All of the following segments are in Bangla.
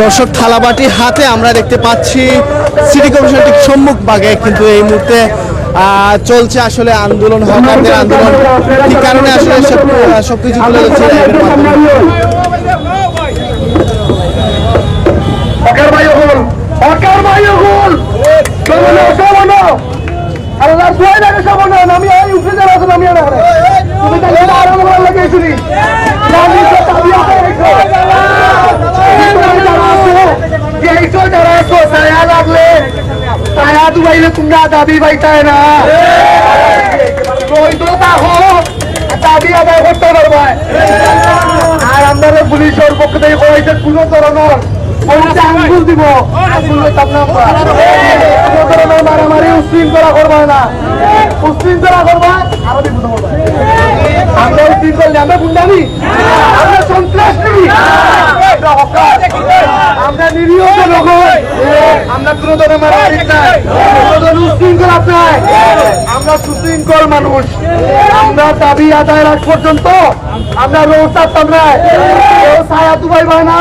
দর্শক থালাবাটি হাতে আমরা দেখতে পাচ্ছি সিটি কর্পোরেশন ঠিক সম্মুখ ভাগে, কিন্তু এই মুহূর্তে চলছে আসলে আন্দোলন, হকারদের আন্দোলন। কি কারণে আসলে সবকিছু তুলে ধরছে তোমরা দাবি পাইতায় না, দাবি আদায় করতে পারবে। আর আমরা পুলিশের পক্ষ থেকে কয়েছে কোনো ধরনের আঙ্গুল দিব, কোনো ধরনের মারামারি উশৃঙ্খলা করবে না। উশৃঙ্খলা করবা আরো বিপদ করবে। আমরা উশৃঙ্খল আমরা গুন্ডামি, আমরা সন্ত্রাস, আমরা নিরীহ লোক, আমরা কোনো ধরনের মারামারি নাই, কোনো ধরনের উশৃঙ্খলা নাই। আমরা সুশৃঙ্খল মানুষ। আমরা দাবি আদায় রাখ পর্যন্ত আমরা রোড চাপতাম না। ছায়া তু পাইবা না,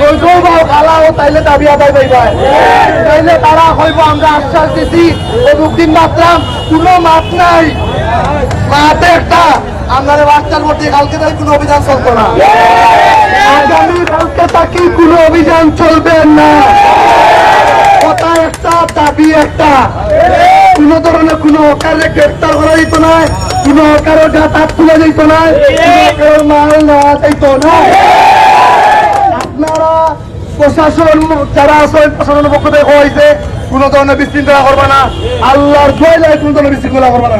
রোজও পাও খালাও, তাইলে দাবি আদায় পাইবা। তাইলে তারা হইব আমরা আশ্বাস দিছি দিন মাত্রাম কোনো মাত নাই, মাতে একটা আপনারা বাচ্চার মধ্যে কালকে তাই কোনো অভিযান চলতো না। আগামী কালকে তাকে কোনো অভিযান চলবে না। কথা একটা, দাবি একটা। কোন ধরনের কোন হকারে গ্রেফতার করা যেত না, কোন হকারের গাছ হাত তুলে যেত না, কোন মাল নেওয়া যেত না। আপনারা প্রশাসন যারা আছেন, প্রশাসনের পক্ষ থেকে হয়েছে কোন ধরনের বিশৃঙ্খলা করবে না। আল্লাহর দয়ায় কোন ধরনের বিশৃঙ্খলা করবে না।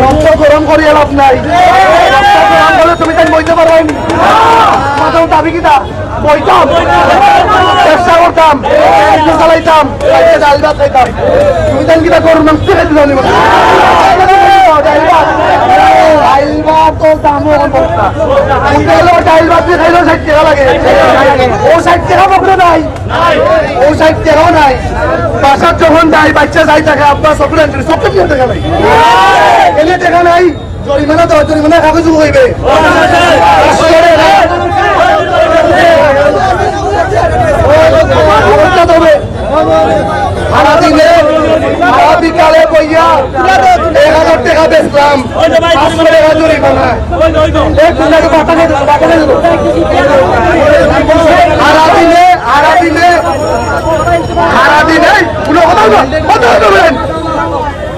রক্ত গরম করিয়া লাভ নাই। রক্ত গরম করলে তুমি তাই বইতে পারবাই নি। দাবি কিতা বইতাম, ব্যবসা করতাম, চালাইতাম, ডাল ভাত খাইতাম। তুমি তাই কিতা গরুর মাংস খাইতে জানি ডাইল ভাত তো দামও ডাইল ভাত দিয়ে খাইলেও 60 টাকা লাগে। ও 60 টাকা পকড়ে নাই, ও 60 টাকাও নাই। বাসার যখন যাই বাচ্চা যাই টাকা আপনার চকলেট চকলেট দিয়ে টাকা নাই, এনে টাকা নাই। জরিমানা দেওয়া, জরিমানা কাগজ হইবে। সারাদিনে সারা বিকালে বইয়া 1000 টাকা বেচলাম, 500 টাকা জরিমানা।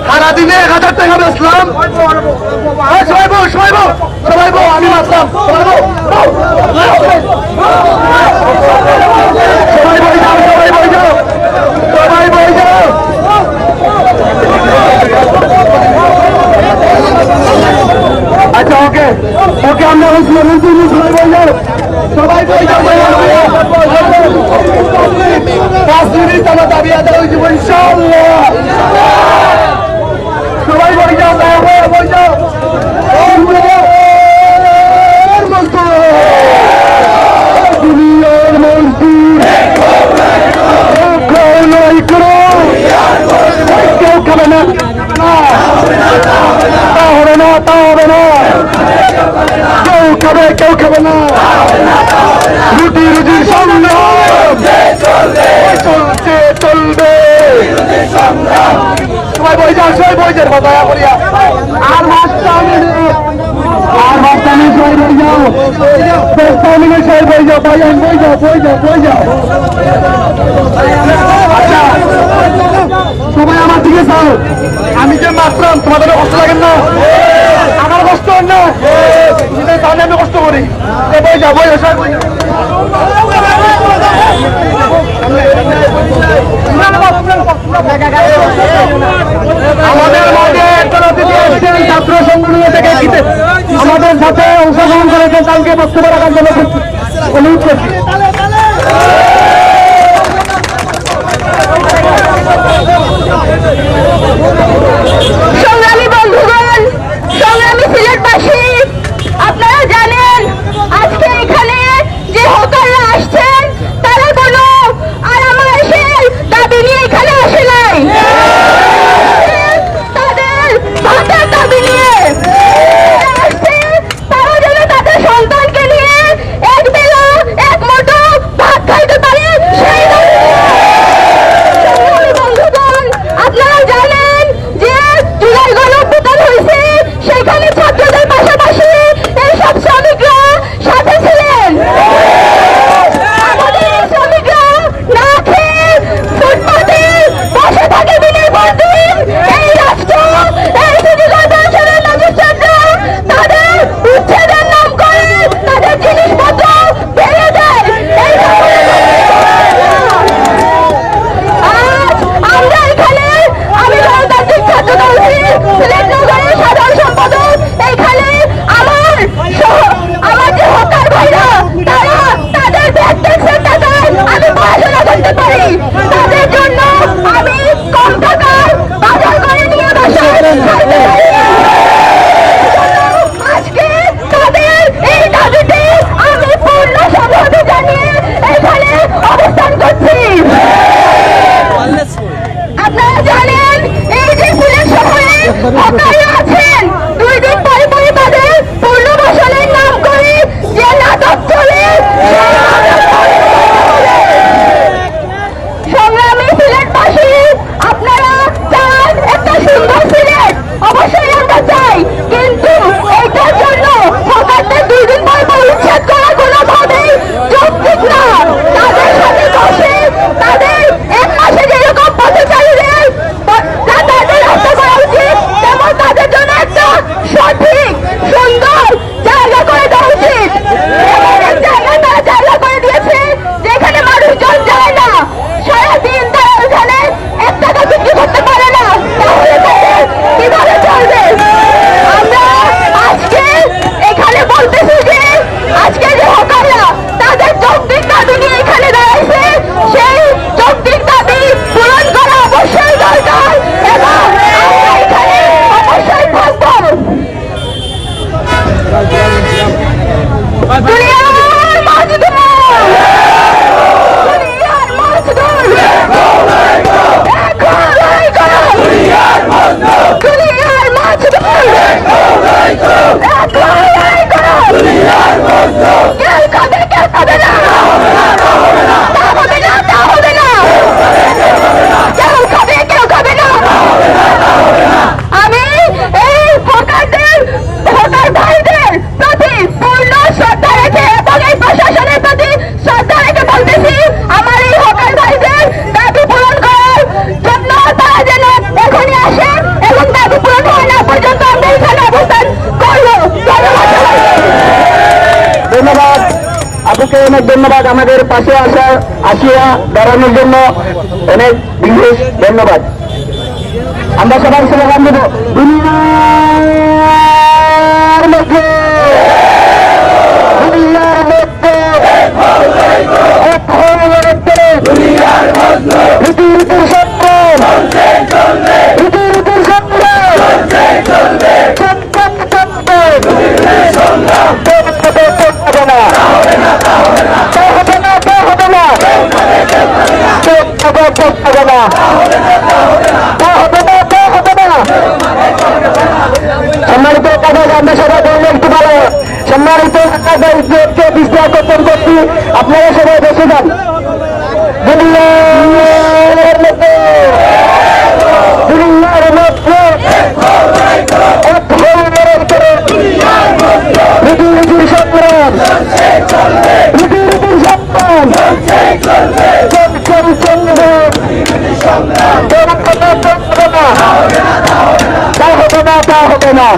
সারাদিনে 1000 টাকা বেচলাম। সবাই আমি মারলাম। আচ্ছা ওকে ওকে, আমরা সবাই বই যাও, 5 মিনিট আমার দাবি আদায় হয়ে যাবো ইনশাআল্লাহ। সবাই বই যাও, বই যাও। কেউ খাবে না, তা হবে না, তা হবে না। কেউ খাবে, কেউ খাবে না। রুটি রুটির সংগ্রাম চলছে, চলবে। সবাই বই যাও, সবাই বই যাও দয়া করিয়া। আর মাস্টামি, আর মাস্টামি সবাই বই যাও, মাস্টামিনে সবাই বই যাও, বই যাও, বই যাও, বই যাও, বই যাও। আচ্ছা সবাই আমার দিকে যাও। আমি যে মাত্রাম তোমাদের কষ্ট লাগেন না, আমার কষ্ট হয় না, তাহলে আমি কষ্ট করি। বই যাও, বই যাও, বই যাও। আমাদের মাঝে ছাত্র সংগঠন থেকে আমাদের সাথে অংশগ্রহণ করেছেন, কালকে বক্তব্য রাখার জন্য অনুরোধ করছি। সংগ্রামী বন্ধুগণ, সংগ্রামী সিলেটবাসী, আপনারা জানেন আজকে এখানে যে হকাররা আসছেন তারা অনেক ধন্যবাদ আমাদের পাশে আসিয়া দাঁড়ানোর জন্য অনেক বিশেষ ধন্যবাদ। আমরা সবাই স্লোগান দেব, দুনিয়ার মধ্যে এক হয়ে গেছে পৃথিবীর সত্য, পৃথিবীর সত্য সম্মানিত আমরা সবাই একটু ভালো সম্মানিত বিশ্বাস করতে করছি, আপনারা সবাই বসে যান। পৃথিবীর সংগ্রাম, পৃথিবীর সংগ্রাম, তা হবে না, তা হবে না।